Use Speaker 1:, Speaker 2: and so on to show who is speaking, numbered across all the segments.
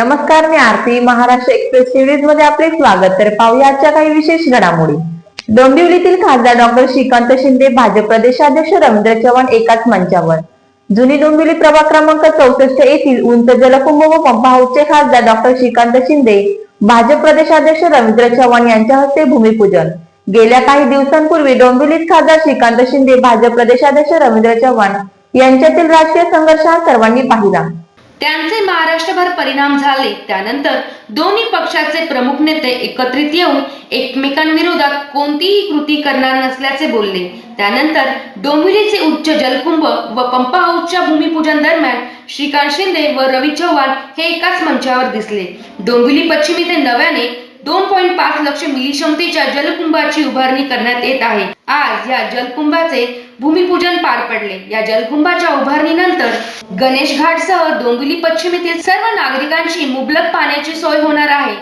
Speaker 1: नमस्कार, मी आरती. Maharashtra express series मध्ये आपले स्वागत. तर पाहूया आजच्या काही विशेष घडामोडी. डोंबिवलीतील खासदार डॉक्टर श्रीकांत शिंदे, भाजप प्रदेशाध्यक्ष रवींद्र चव्हाण एकाच मंचावर. जुनी डोंबिवली प्रभाग क्रमांक 64 येथील उंच जलकुंभ व पंप हाऊसचे खासदार डॉक्टर श्रीकांत शिंदे, भाजप प्रदेशाध्यक्ष रवींद्र चव्हाण यांच्या हस्ते भूमिपूजन. गेल्या काही दिवसांपूर्वी डोंबिवलीत खासदार श्रीकांत शिंदे, भाजप प्रदेशाध्यक्ष रवींद्र चव्हाण यांच्यातील राजकीय संघर्ष हा सर्वांनी पाहिला.
Speaker 2: त्यांचे महाराष्ट्रभर परिणाम झाले. त्यानंतर दोन्ही पक्षाचे प्रमुख नेते एकत्रित येऊन एकमेकांविरोधात कोणतीही कृती करणार नसल्याचे बोलले. त्यानंतर डोंबिवलीचे उच्च जलकुंभ व पंप हाऊसच्या भूमिपूजन दरम्यान श्रीकांत शिंदे व रवी चव्हाण हे एकाच मंचावर दिसले. डोंबिवली पश्चिम येथे नव्याने 2.5 लक्ष मिली क्षमतेच्या जलकुंभाची उभारणी करण्यात येत आहे. आज या जलकुंभाचे भूमिपूजन पार पडले. या जलकुंभाच्या उभारणीनंतर गणेश घाटसह डोंबिवली पश्चिम येथील सर्व नागरिकांची मुबलक पाण्याची सोय होणार आहे.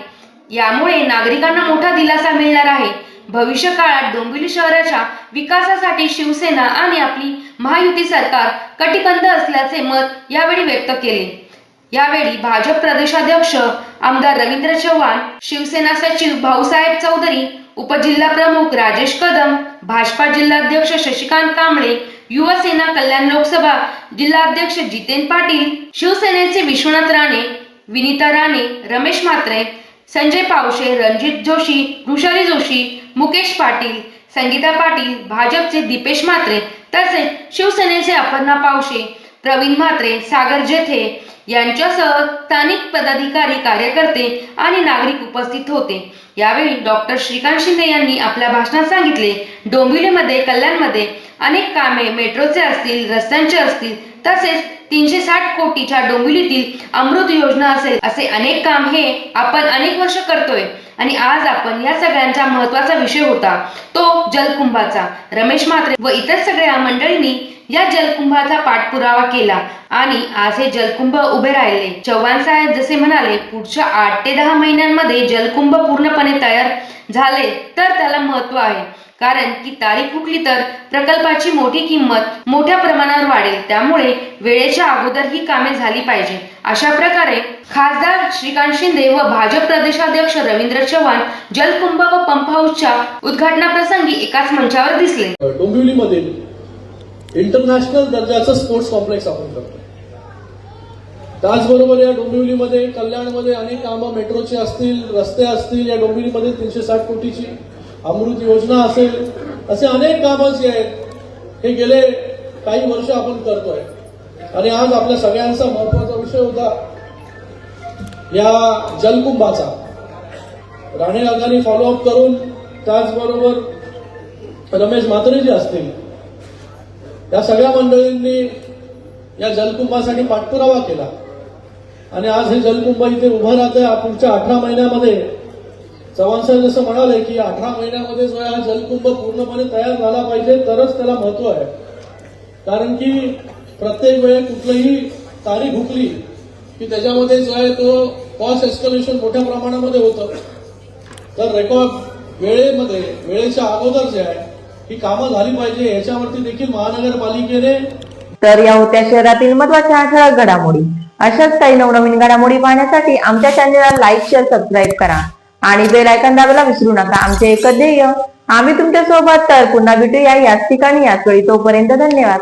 Speaker 2: यामुळे नागरिकांना मोठा दिलासा मिळणार आहे. भविष्य काळात डोंबिवली शहराच्या विकासासाठी शिवसेना आणि आपली महायुती सरकार कटिबद्ध असल्याचे मत यावेळी व्यक्त केले. यावेळी भाजप प्रदेशाध्यक्ष आमदार रवींद्र चव्हाण, शिवसेना सचिव भाऊसाहेब चौधरी, उपजिल्हा प्रमुख राजेश कदम, भाजपा जिल्हाध्यक्ष शशिकांत कांबळे, युवा सेना कल्याण लोकसभा जिल्हाध्यक्ष जितेन पाटील, शिवसेनेचे विश्वनाथ राणे, विनीता राणे, रमेश म्हात्रे, संजय पावशे, रणजित जोशी, वृषाली जोशी, मुकेश पाटील, संगीता पाटील, भाजपचे दीपेश म्हात्रे तसेच शिवसेनेचे अपर्णा पावशे, प्रवीण म्हात्रे, सागर जेथे यांच्यासह स्थानिक पदाधिकारी, कार्यकर्ते आणि नागरिक उपस्थित होते. यावेळी डॉक्टर श्रीकांत शिंदे यांनी आपल्या भाषणात सांगितले, डोंबिवलीमध्ये, कल्याणमध्ये अनेक कामे मेट्रोचे असतील, रस्त्यांचे असतील, तसेच 360 कोटीच्या डोंबिवलीतील अमृत योजना असेल, असे अनेक काम हे आपण अनेक वर्ष करतोय आणि आज आपण या सगळ्यांचा महत्त्वाचा विषय होता तो जलकुंभाचा. रमेश म्हात्रे व इतर सगळ्या मंडळींनी या जलकुंभाचा पाठपुरावा केला आणि आज हे जलकुंभ उभे राहिले. चव्हाण साहेब जसे म्हणाले, पुढच्या 8 ते 10 महिन्यांमध्ये जलकुंभ पूर्णपणे तयार झाले तर त्याला महत्त्व आहे, कारण की तारीख हुकली तर प्रकल्पाची मोठी किंमत मोठ्या प्रमाणावर वाढेल. त्यामुळे वेळेच्या अगोदर ही कामे झाली पाहिजे. अशा प्रकारे खासदार श्रीकांत शिंदे व भाजप प्रदेशाध्यक्ष रवींद्र चव्हाण जलकुंभ व पंप हाऊसच्या उद्घाटनाप्रसंगी एकाच मंचावर दिसले.
Speaker 3: डोंबिवलीमध्ये इंटरनॅशनल दर्जाचं स्पोर्ट्स कॉम्प्लेक्स आपण करतो. त्याचबरोबर या डोंबिवलीमध्ये, कल्याणमध्ये अनेक कामं मेट्रोचे असतील, रस्ते असतील, या डोंबिवलीमध्ये 360 कोटीची अमृत योजना असेल, असे अनेक कामं जी आहेत हे गेले काही वर्ष आपण करतोय. आणि आज आपल्या सगळ्यांचा महत्वाचा विषय होता या जलकुंभाचा. राणे दादांनी फॉलोअप करून, त्याचबरोबर रमेश म्हात्रे जे असतील, या सगळ्या मंडळींनी या जलकुंभासाठी पाठपुरावा केला आणि आज हे जलकुंभ इथे उभं राहतंय. पुढच्या 18 महिन्यामध्ये चव्हाण साहेब जसं म्हणाले की 18 महिन्यामध्ये जो हा जलकुंभ पूर्णपणे तयार झाला पाहिजे तरच त्याला महत्व आहे. कारण की प्रत्येक वेळे कुठलीही तारीख हुकली की त्याच्यामध्ये जो आहे तो कॉस्ट एस्कलेशन मोठ्या प्रमाणामध्ये होतं. तर रेकॉर्ड वेळेमध्ये, वेळेच्या अगोदर जे आहे ही कामं झाली पाहिजे, याच्यावरती देखील महानगरपालिकेने.
Speaker 1: तर या होत्या शहरातील महत्त्वाच्या ठळक घडामोडी. अशाच काही नवनवीन घडामोडी पाहण्यासाठी आमच्या चॅनलला लाईक, शेअर, सबस्क्राईब करा आणि बेल आयकॉन दाबायला विसरू नका. आमचे एकच ध्येय, आम्ही तुमच्या सोबत. तर पुन्हा भेटूया याच ठिकाणी, याच वेळी. तोपर्यंत धन्यवाद.